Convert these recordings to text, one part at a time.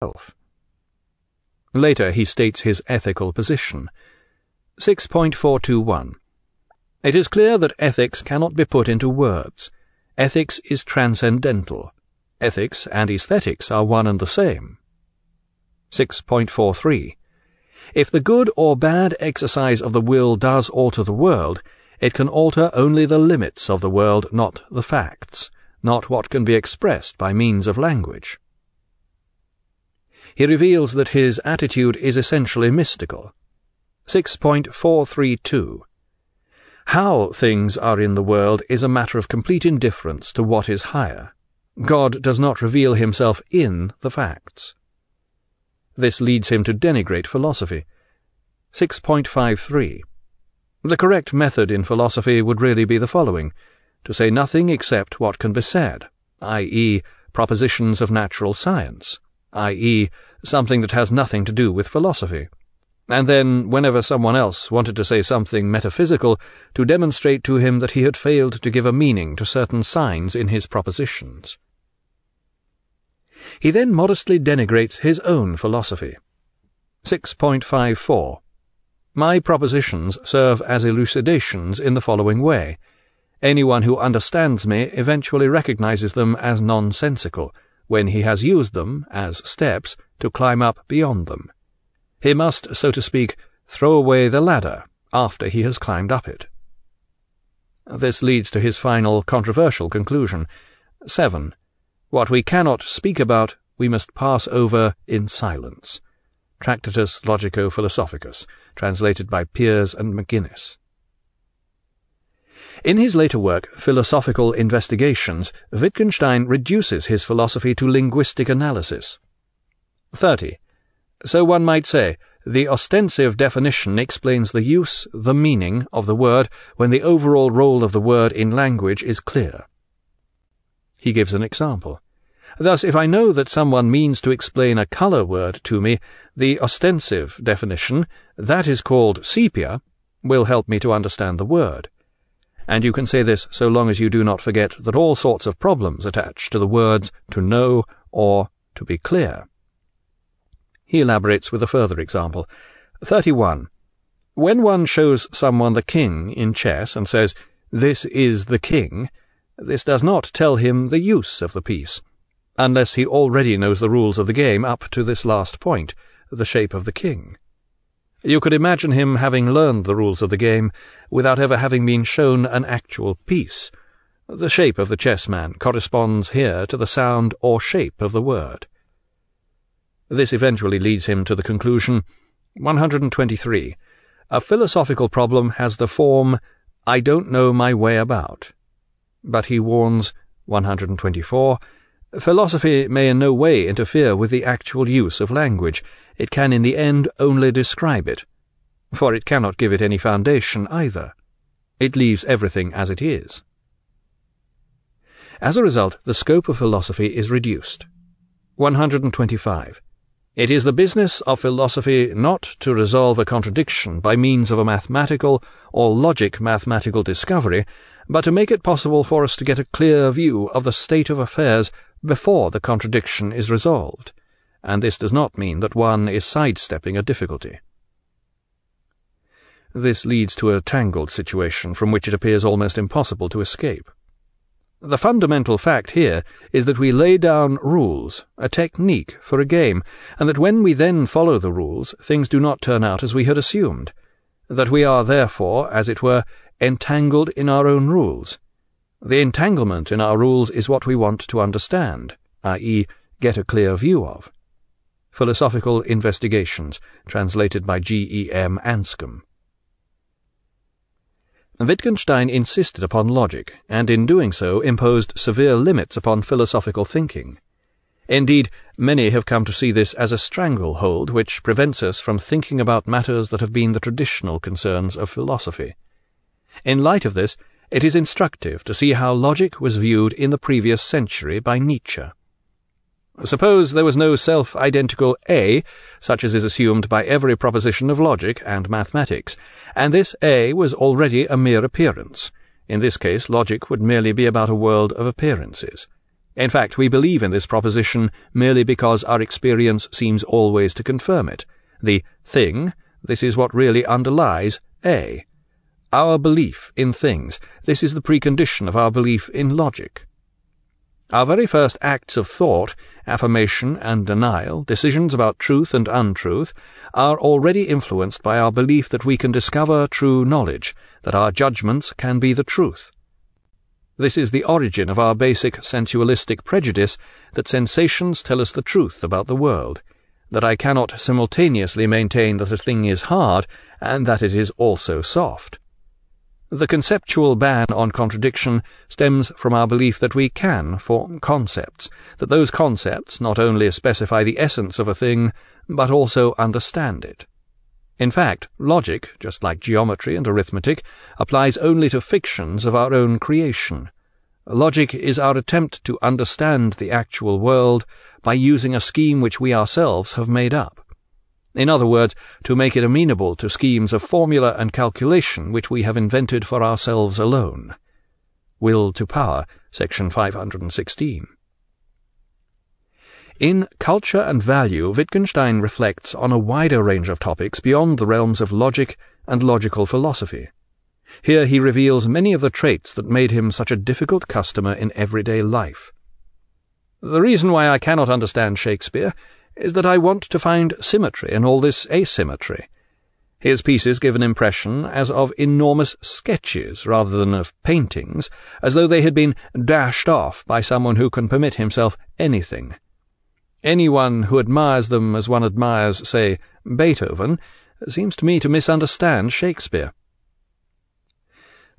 himself. Later he states his ethical position. 6.421. It is clear that ethics cannot be put into words. Ethics is transcendental. Ethics and aesthetics are one and the same. 6.43. If the good or bad exercise of the will does alter the world, it can alter only the limits of the world, not the facts, not what can be expressed by means of language. He reveals that his attitude is essentially mystical. 6.432. How things are in the world is a matter of complete indifference to what is higher. God does not reveal himself in the facts. This leads him to denigrate philosophy. 6.53. The correct method in philosophy would really be the following: to say nothing except what can be said, i.e., propositions of natural science, i.e., something that has nothing to do with philosophy, and then, whenever someone else wanted to say something metaphysical, to demonstrate to him that he had failed to give a meaning to certain signs in his propositions. He then modestly denigrates his own philosophy. 6.54. My propositions serve as elucidations in the following way. Anyone who understands me eventually recognizes them as nonsensical, when he has used them, as steps, to climb up beyond them. He must, so to speak, throw away the ladder after he has climbed up it. This leads to his final controversial conclusion. 7. What we cannot speak about, we must pass over in silence. Tractatus Logico-Philosophicus, translated by Piers and McGuinness. In his later work, Philosophical Investigations, Wittgenstein reduces his philosophy to linguistic analysis. 30. So one might say, the ostensive definition explains the use, the meaning, of the word when the overall role of the word in language is clear. He gives an example. Thus, if I know that someone means to explain a colour word to me, the ostensive definition, that is called sepia, will help me to understand the word. And you can say this so long as you do not forget that all sorts of problems attach to the words to know or to be clear. He elaborates with a further example. 31. When one shows someone the king in chess and says, "This is the king," this does not tell him the use of the piece, unless he already knows the rules of the game up to this last point, the shape of the king. You could imagine him having learned the rules of the game without ever having been shown an actual piece. The shape of the chessman corresponds here to the sound or shape of the word. This eventually leads him to the conclusion. 123. A philosophical problem has the form, "I don't know my way about." But he warns, 124, philosophy may in no way interfere with the actual use of language. It can in the end only describe it, for it cannot give it any foundation either. It leaves everything as it is. As a result, the scope of philosophy is reduced. 125. It is the business of philosophy not to resolve a contradiction by means of a mathematical or logic-mathematical discovery, but to make it possible for us to get a clear view of the state of affairs before the contradiction is resolved, and this does not mean that one is sidestepping a difficulty. This leads to a tangled situation from which it appears almost impossible to escape. The fundamental fact here is that we lay down rules, a technique for a game, and that when we then follow the rules, things do not turn out as we had assumed, that we are therefore, as it were, entangled in our own rules. The entanglement in our rules is what we want to understand, i.e., get a clear view of. Philosophical Investigations, translated by G.E.M. Anscombe. Wittgenstein insisted upon logic, and in doing so imposed severe limits upon philosophical thinking. Indeed, many have come to see this as a stranglehold which prevents us from thinking about matters that have been the traditional concerns of philosophy. In light of this, it is instructive to see how logic was viewed in the previous century by Nietzsche. Suppose there was no self-identical A, such as is assumed by every proposition of logic and mathematics, and this A was already a mere appearance. In this case, logic would merely be about a world of appearances. In fact, we believe in this proposition merely because our experience seems always to confirm it. The thing, this is what really underlies A. Our belief in things, this is the precondition of our belief in logic. Our very first acts of thought, affirmation and denial, decisions about truth and untruth, are already influenced by our belief that we can discover true knowledge, that our judgments can be the truth. This is the origin of our basic sensualistic prejudice that sensations tell us the truth about the world, that I cannot simultaneously maintain that a thing is hard and that it is also soft. The conceptual ban on contradiction stems from our belief that we can form concepts, that those concepts not only specify the essence of a thing, but also understand it. In fact, logic, just like geometry and arithmetic, applies only to fictions of our own creation. Logic is our attempt to understand the actual world by using a scheme which we ourselves have made up. In other words, to make it amenable to schemes of formula and calculation which we have invented for ourselves alone. Will to Power, section 516. In Culture and Value, Wittgenstein reflects on a wider range of topics beyond the realms of logic and logical philosophy. Here he reveals many of the traits that made him such a difficult customer in everyday life. The reason why I cannot understand Shakespeare is that I want to find symmetry in all this asymmetry. His pieces give an impression as of enormous sketches rather than of paintings, as though they had been dashed off by someone who can permit himself anything. Anyone who admires them as one admires, say, Beethoven, seems to me to misunderstand Shakespeare.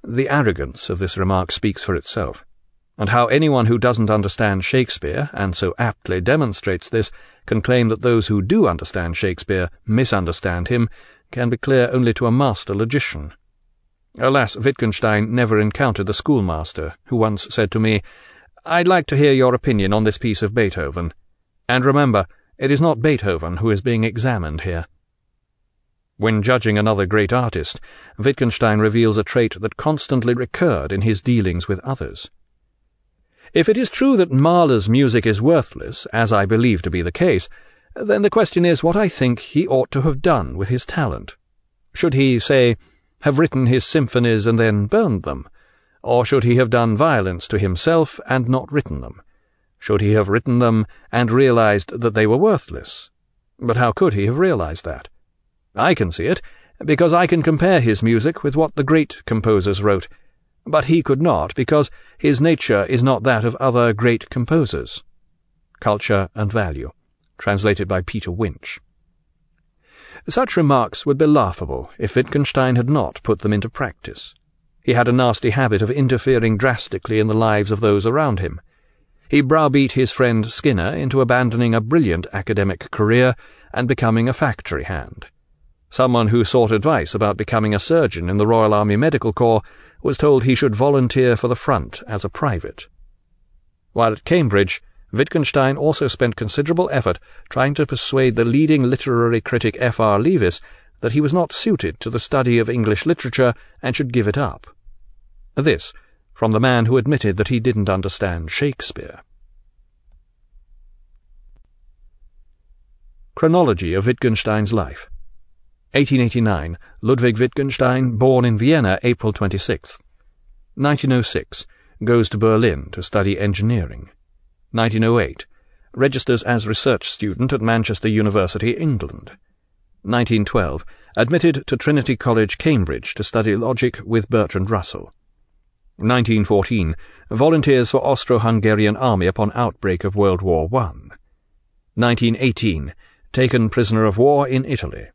The arrogance of this remark speaks for itself, and how anyone who doesn't understand Shakespeare, and so aptly demonstrates this, can claim that those who do understand Shakespeare misunderstand him, can be clear only to a master logician. Alas, Wittgenstein never encountered the schoolmaster, who once said to me, "I'd like to hear your opinion on this piece of Beethoven. And remember, it is not Beethoven who is being examined here." When judging another great artist, Wittgenstein reveals a trait that constantly recurred in his dealings with others. If it is true that Mahler's music is worthless, as I believe to be the case, then the question is what I think he ought to have done with his talent. Should he, say, have written his symphonies and then burned them? Or should he have done violence to himself and not written them? Should he have written them and realized that they were worthless? But how could he have realized that? I can see it, because I can compare his music with what the great composers wrote, but he could not, because his nature is not that of other great composers. Culture and Value, translated by Peter Winch. Such remarks would be laughable if Wittgenstein had not put them into practice. He had a nasty habit of interfering drastically in the lives of those around him. He browbeat his friend Skinner into abandoning a brilliant academic career and becoming a factory hand. Someone who sought advice about becoming a surgeon in the Royal Army Medical Corps was told he should volunteer for the front as a private. While at Cambridge, Wittgenstein also spent considerable effort trying to persuade the leading literary critic F.R. Leavis that he was not suited to the study of English literature and should give it up. This, from the man who admitted that he didn't understand Shakespeare. Chronology of Wittgenstein's life. 1889, Ludwig Wittgenstein, born in Vienna, April 26th. 1906, goes to Berlin to study engineering. 1908, registers as research student at Manchester University, England. 1912, admitted to Trinity College, Cambridge, to study logic with Bertrand Russell. 1914, volunteers for Austro-Hungarian army upon outbreak of World War I. 1918, taken prisoner of war in Italy.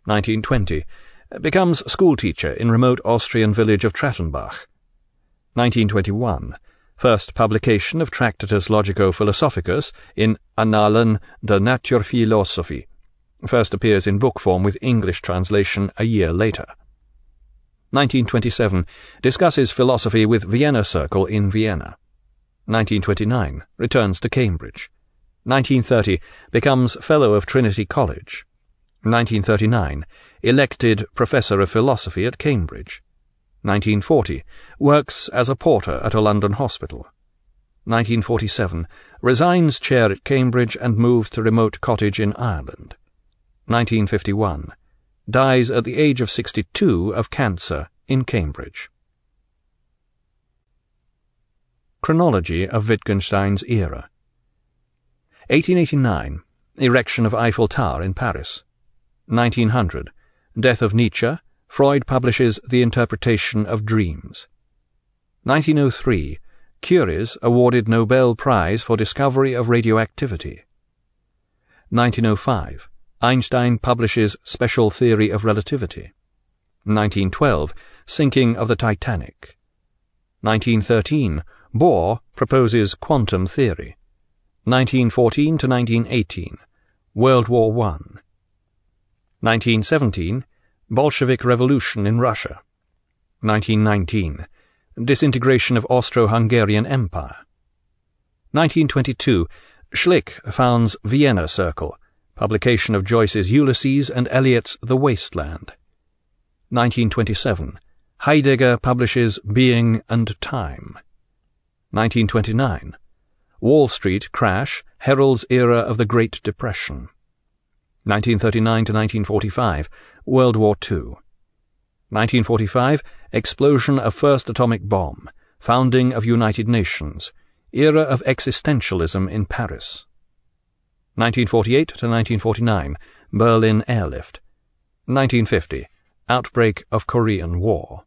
1920, becomes schoolteacher in remote Austrian village of Trattenbach. 1921, first publication of Tractatus Logico-Philosophicus in Annalen der Naturphilosophie. First appears in book form with English translation a year later. 1927, discusses philosophy with Vienna Circle in Vienna. 1929, returns to Cambridge. 1930, becomes Fellow of Trinity College. 1939, elected Professor of Philosophy at Cambridge. 1940, works as a porter at a London hospital. 1947, resigns chair at Cambridge and moves to remote cottage in Ireland. 1951, dies at the age of 62 of cancer in Cambridge. Chronology of Wittgenstein's era. 1889, erection of Eiffel Tower in Paris. 1900, death of Nietzsche. Freud publishes The Interpretation of Dreams. 1903, Curies awarded Nobel Prize for discovery of radioactivity. 1905, Einstein publishes Special Theory of Relativity. 1912, sinking of the Titanic. 1913, Bohr proposes quantum theory. 1914 to 1918, World War I. 1917, Bolshevik Revolution in Russia. 1919, disintegration of Austro-Hungarian Empire. 1922, Schlick founds Vienna Circle, publication of Joyce's Ulysses and Eliot's The Waste Land. 1927, Heidegger publishes Being and Time. 1929, Wall Street crash heralds era of the Great Depression. 1939 to 1945, World War II. 1945, explosion of first atomic bomb, founding of United Nations, era of existentialism in Paris. 1948 to 1949, Berlin airlift. 1950, outbreak of Korean War.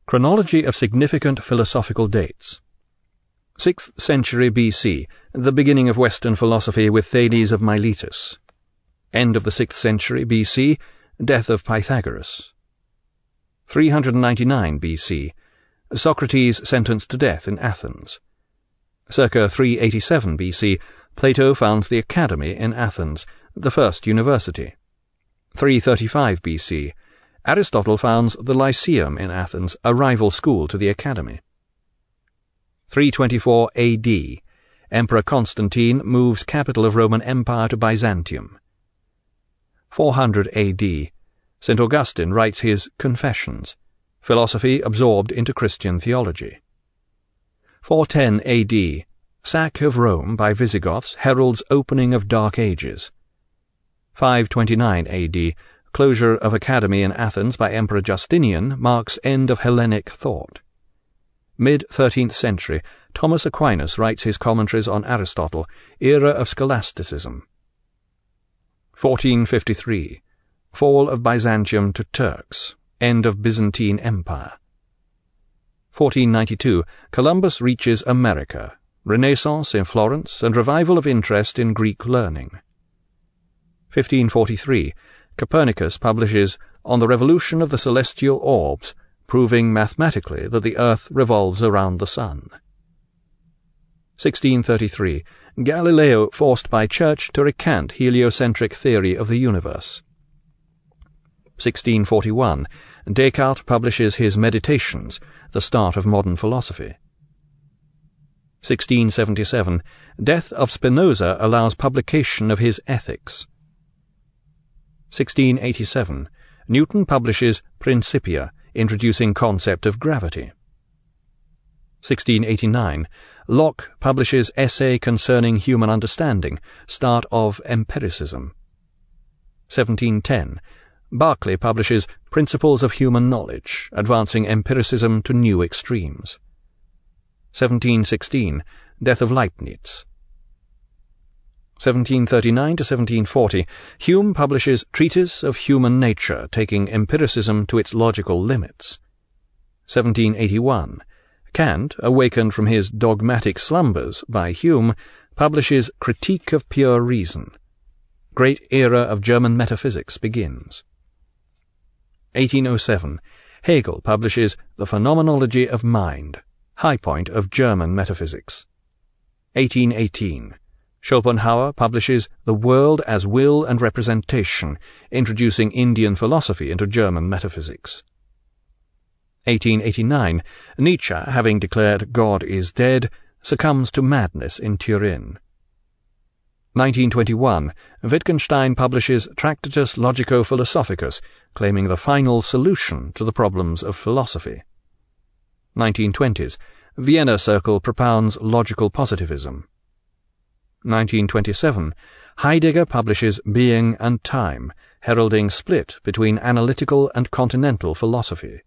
Chronology of significant philosophical dates. 6th century BC, the beginning of Western philosophy with Thales of Miletus. End of the 6th century BC, death of Pythagoras. 399 BC, Socrates sentenced to death in Athens. Circa 387 BC, Plato founds the Academy in Athens, the first university. 335 BC, Aristotle founds the Lyceum in Athens, a rival school to the Academy. 324 AD, Emperor Constantine moves capital of Roman Empire to Byzantium. 400 AD, St. Augustine writes his Confessions, philosophy absorbed into Christian theology. 410 AD, sack of Rome by Visigoths heralds opening of Dark Ages. 529 AD, closure of Academy in Athens by Emperor Justinian marks end of Hellenic thought. Mid-13th century, Thomas Aquinas writes his commentaries on Aristotle, era of scholasticism. 1453, fall of Byzantium to Turks, end of Byzantine Empire. 1492, Columbus reaches America, Renaissance in Florence and revival of interest in Greek learning. 1543, Copernicus publishes On the Revolution of the Celestial Orbs, proving mathematically that the earth revolves around the sun. 1633, Galileo forced by Church to recant heliocentric theory of the universe. 1641, Descartes publishes his Meditations, the start of modern philosophy. 1677, death of Spinoza allows publication of his Ethics. 1687, Newton publishes Principia, introducing concept of gravity. 1689, Locke publishes Essay Concerning Human Understanding, start of empiricism. 1710, Berkeley publishes Principles of Human Knowledge, advancing empiricism to new extremes. 1716, death of Leibniz. 1739 to 1740, Hume publishes Treatise of Human Nature, taking empiricism to its logical limits. 1781, Kant, awakened from his dogmatic slumbers by Hume, publishes Critique of Pure Reason. Great era of German metaphysics begins. 1807, Hegel publishes The Phenomenology of Mind, high point of German metaphysics. 1818, Schopenhauer publishes The World as Will and Representation, introducing Indian philosophy into German metaphysics. 1889, Nietzsche, having declared God is dead, succumbs to madness in Turin. 1921, Wittgenstein publishes Tractatus Logico-Philosophicus, claiming the final solution to the problems of philosophy. 1920s, Vienna Circle propounds logical positivism. 1927, Heidegger publishes Being and Time, heralding split between analytical and continental philosophy.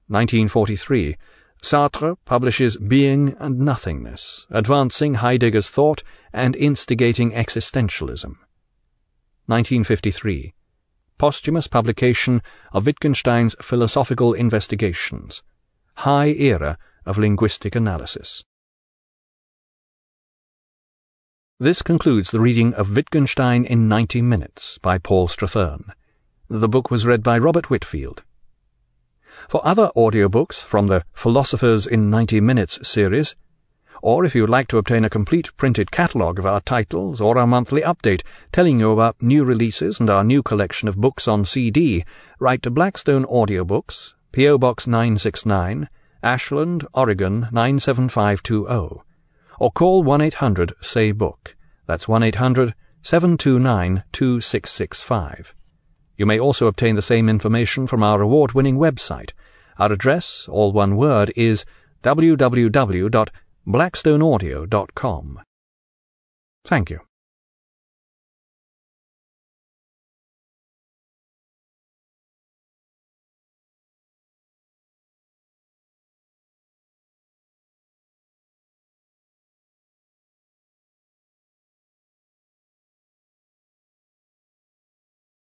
1943, Sartre publishes Being and Nothingness, advancing Heidegger's thought and instigating existentialism. 1953, posthumous publication of Wittgenstein's Philosophical Investigations, high era of linguistic analysis. This concludes the reading of Wittgenstein in 90 Minutes by Paul Strathern. The book was read by Robert Whitfield. For other audiobooks from the Philosophers in 90 Minutes series, or if you would like to obtain a complete printed catalogue of our titles or our monthly update telling you about new releases and our new collection of books on CD, write to Blackstone Audiobooks, P.O. Box 969, Ashland, Oregon 97520, or call 1-800-SAY-BOOK. That's 1-800-729-2665. You may also obtain the same information from our award-winning website. Our address, all one word, is www.blackstoneaudio.com. Thank you.